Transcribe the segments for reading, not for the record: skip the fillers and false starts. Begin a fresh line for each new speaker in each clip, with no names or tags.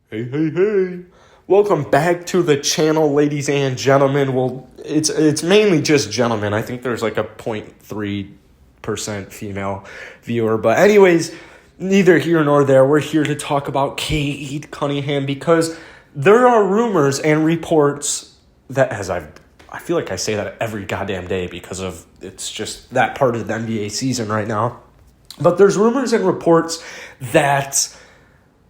Hey, hey, hey. Welcome back to the channel, ladies and gentlemen. Well, it's mainly just gentlemen. I think there's like a 0.3% female viewer. But anyways, neither here nor there. We're here to talk about Cade Cunningham because there are rumors and reports that, I feel like I say that every goddamn day because of it's just that part of the NBA season right now. But there's rumors and reports that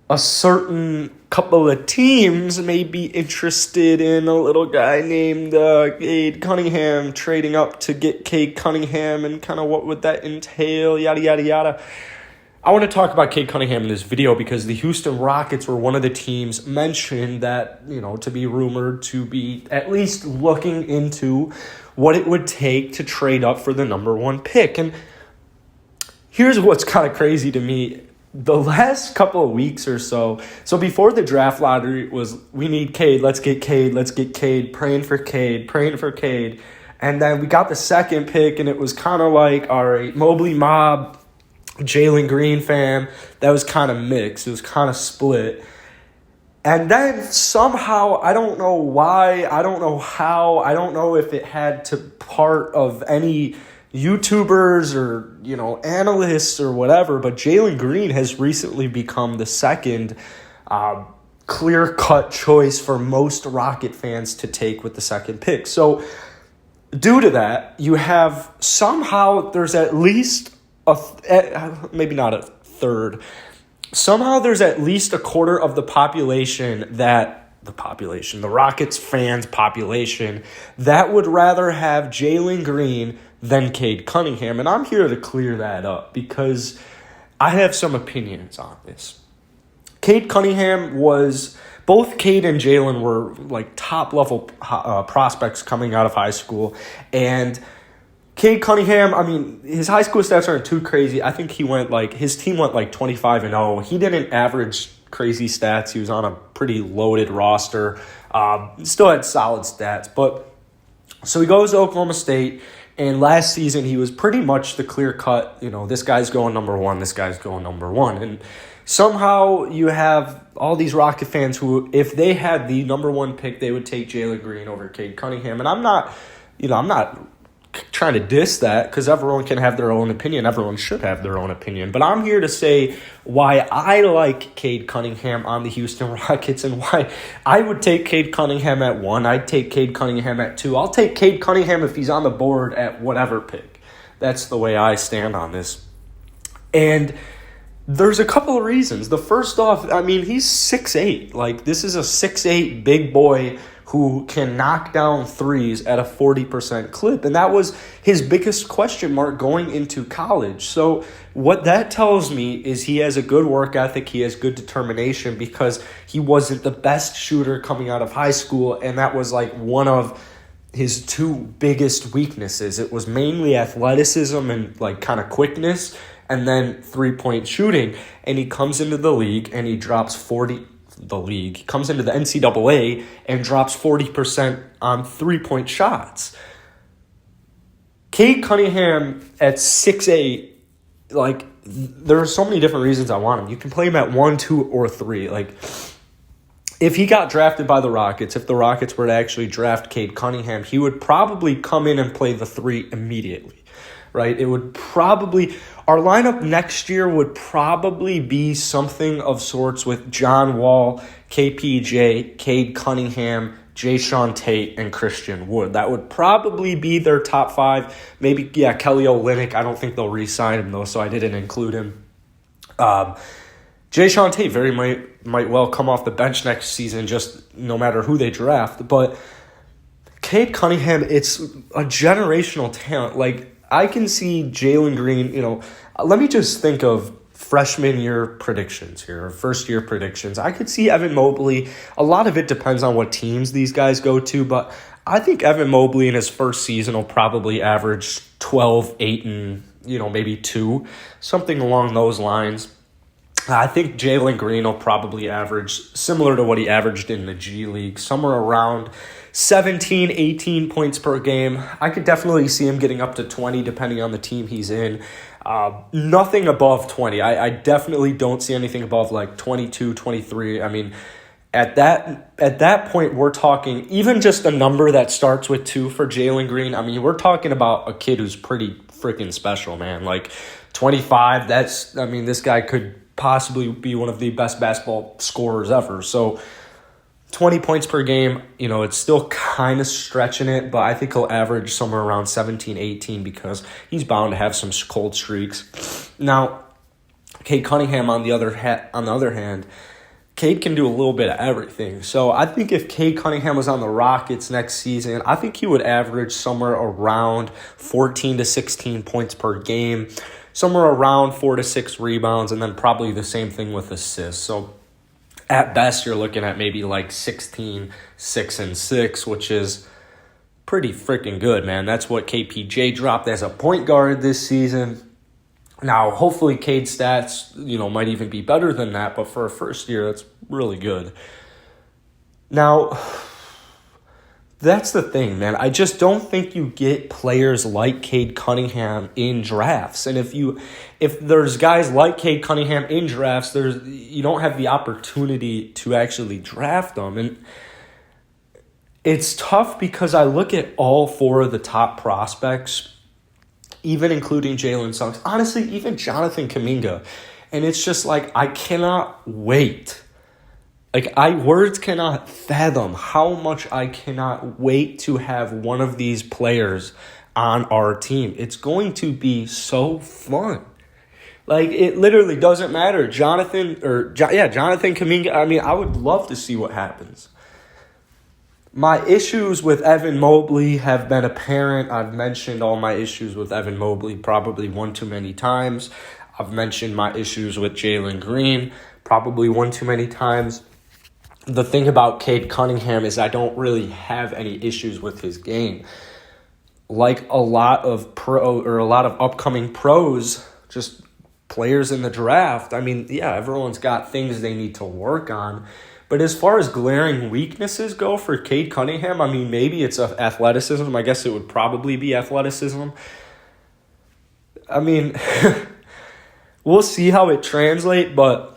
a certain couple of teams may be interested in a little guy named Cade Cunningham, trading up to get Cade Cunningham, and kind of what would that entail, yada, yada, yada. I want to talk about Cade Cunningham in this video because the Houston Rockets were one of the teams mentioned that, to be rumored to be at least looking into what it would take to trade up for the number one pick. And here's what's kind of crazy to me. The last couple of weeks or so before the draft lottery was, we need Cade, let's get Cade, praying for Cade. And then we got the second pick, and it was kind of like, all right, Mobley Mob, Jalen Green fam, that was kind of mixed. It was kind of split. And then somehow, I don't know why, I don't know how, I don't know if it had to part of any YouTubers or, analysts or whatever, but Jalen Green has recently become the second clear-cut choice for most Rocket fans to take with the second pick. So due to that, you have somehow there's at least maybe not a third. Somehow there's at least a quarter of the population, the Rockets fans population, that would rather have Jalen Green than Cade Cunningham. And I'm here to clear that up because I have some opinions on this. Cade Cunningham both Cade and Jalen were like top level prospects coming out of high school. And Cade Cunningham, his high school stats aren't too crazy. I think his team went like 25-0. He didn't average crazy stats. He was on a pretty loaded roster. Still had solid stats. But so he goes to Oklahoma State, and last season he was pretty much the clear cut, this guy's going number one, this guy's going number one. And somehow you have all these Rocket fans who, if they had the number one pick, they would take Jalen Green over Cade Cunningham. And I'm not trying to diss that because everyone can have their own opinion. Everyone should have their own opinion. But I'm here to say why I like Cade Cunningham on the Houston Rockets and why I would take Cade Cunningham at 1. I'd take Cade Cunningham at 2. I'll take Cade Cunningham if he's on the board at whatever pick. That's the way I stand on this. And there's a couple of reasons. The first off, he's 6'8". This is a 6'8" big boy who can knock down threes at a 40% clip. And that was his biggest question mark going into college. So what that tells me is he has a good work ethic. He has good determination because he wasn't the best shooter coming out of high school. And that was one of his two biggest weaknesses. It was mainly athleticism and kind of quickness, and then three-point shooting. And he comes into the league and he drops 40%. He comes into the NCAA and drops 40% on three-point shots. Cade Cunningham at 6'8", there are so many different reasons I want him. You can play him at 1, 2, or 3. If he got drafted by the Rockets, if the Rockets were to actually draft Cade Cunningham, he would probably come in and play the 3 immediately, right? Our lineup next year would probably be something of sorts with John Wall, KPJ, Cade Cunningham, Jayshawn Tate, and Christian Wood. That would probably be their top 5. Maybe, Kelly Olynyk. I don't think they'll re-sign him, though, so I didn't include him. Jayshawn Tate might well come off the bench next season, just no matter who they draft. But Cade Cunningham, it's a generational talent. I can see Jalen Green, let me just think of freshman year predictions here, or first year predictions. I could see Evan Mobley. A lot of it depends on what teams these guys go to, but I think Evan Mobley in his first season will probably average 12, 8, and, maybe 2, something along those lines. I think Jalen Green will probably average similar to what he averaged in the G League, somewhere around 17, 18 points per game. I could definitely see him getting up to 20 depending on the team he's in. Nothing above 20. I definitely don't see anything above 22, 23. At that point, we're talking even just a number that starts with 2 for Jalen Green. I mean, we're talking about a kid who's pretty freaking special, man. Like 25, this guy could possibly be one of the best basketball scorers ever. So 20 points per game, it's still kind of stretching it, but I think he'll average somewhere around 17, 18 because he's bound to have some cold streaks. Now, Cade Cunningham on the other hand, Cade can do a little bit of everything. So I think if Cade Cunningham was on the Rockets next season, I think he would average somewhere around 14 to 16 points per game, somewhere around 4 to 6 rebounds, and then probably the same thing with assists. So at best, you're looking at maybe like 16, 6, and 6, which is pretty freaking good, man. That's what KPJ dropped as a point guard this season. Now, hopefully Cade's stats, might even be better than that, but for a first year, that's really good. Now, that's the thing, man. I just don't think you get players like Cade Cunningham in drafts. And if there's guys like Cade Cunningham in drafts, you don't have the opportunity to actually draft them. And it's tough because I look at all 4 of the top prospects, even including Jalen Suggs, honestly, even Jonathan Kuminga. And it's just like, I cannot wait. Words cannot fathom how much I cannot wait to have one of these players on our team. It's going to be so fun. It literally doesn't matter. Jonathan Kuminga, I would love to see what happens. My issues with Evan Mobley have been apparent. I've mentioned all my issues with Evan Mobley probably one too many times. I've mentioned my issues with Jalen Green probably one too many times. The thing about Cade Cunningham is I don't really have any issues with his game. Like a lot of upcoming pros, just players in the draft, everyone's got things they need to work on. But as far as glaring weaknesses go for Cade Cunningham, maybe it's athleticism. I guess it would probably be athleticism. We'll see how it translates, but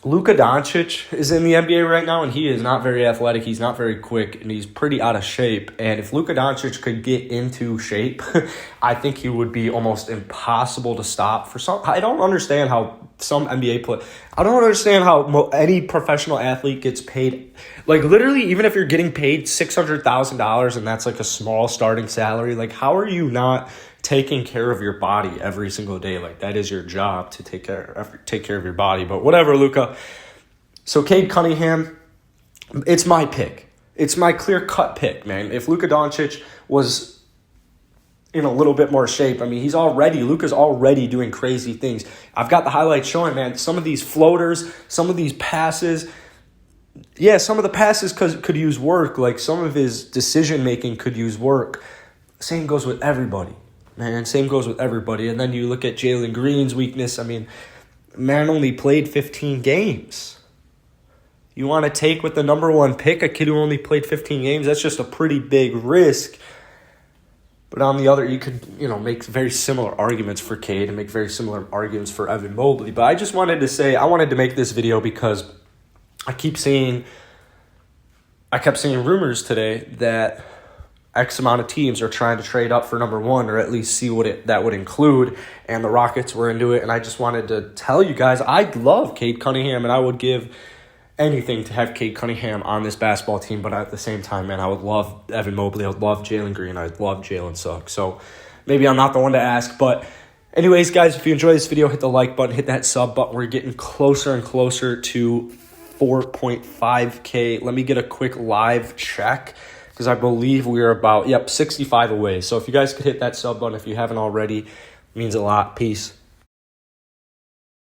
Luka Doncic is in the NBA right now, and he is not very athletic. He's not very quick, and he's pretty out of shape. And if Luka Doncic could get into shape, I think he would be almost impossible to stop. I don't understand how some NBA play. I don't understand how any professional athlete gets paid. Literally, even if you're getting paid $600,000 and that's like a small starting salary, how are you not taking care of your body every single day? That is your job to take care of your body. But whatever, Luka. So Cade Cunningham, it's my pick. It's my clear-cut pick, man. If Luka Doncic was in a little bit more shape, Luka's already doing crazy things. I've got the highlights showing, man, some of these floaters, some of these passes. Yeah, some of the passes could use work. Some of his decision-making could use work. Same goes with everybody. Man, same goes with everybody. And then you look at Jalen Green's weakness. Man only played 15 games. You want to take with the number 1 pick a kid who only played 15 games? That's just a pretty big risk. But on the other, you could, make very similar arguments for Cade and make very similar arguments for Evan Mobley. But I just wanted to say, I wanted to make this video because I kept seeing rumors today that X amount of teams are trying to trade up for number 1 or at least see what that would include. And the Rockets were into it. And I just wanted to tell you guys, I love Cade Cunningham and I would give anything to have Cade Cunningham on this basketball team. But at the same time, man, I would love Evan Mobley. I would love Jalen Green. I would love Jalen Suggs. So maybe I'm not the one to ask. But anyways, guys, if you enjoyed this video, hit the like button, hit that sub button. We're getting closer and closer to 4.5K. Let me get a quick live check, because I believe we are about, 65 away. So if you guys could hit that sub button if you haven't already, it means a lot. Peace.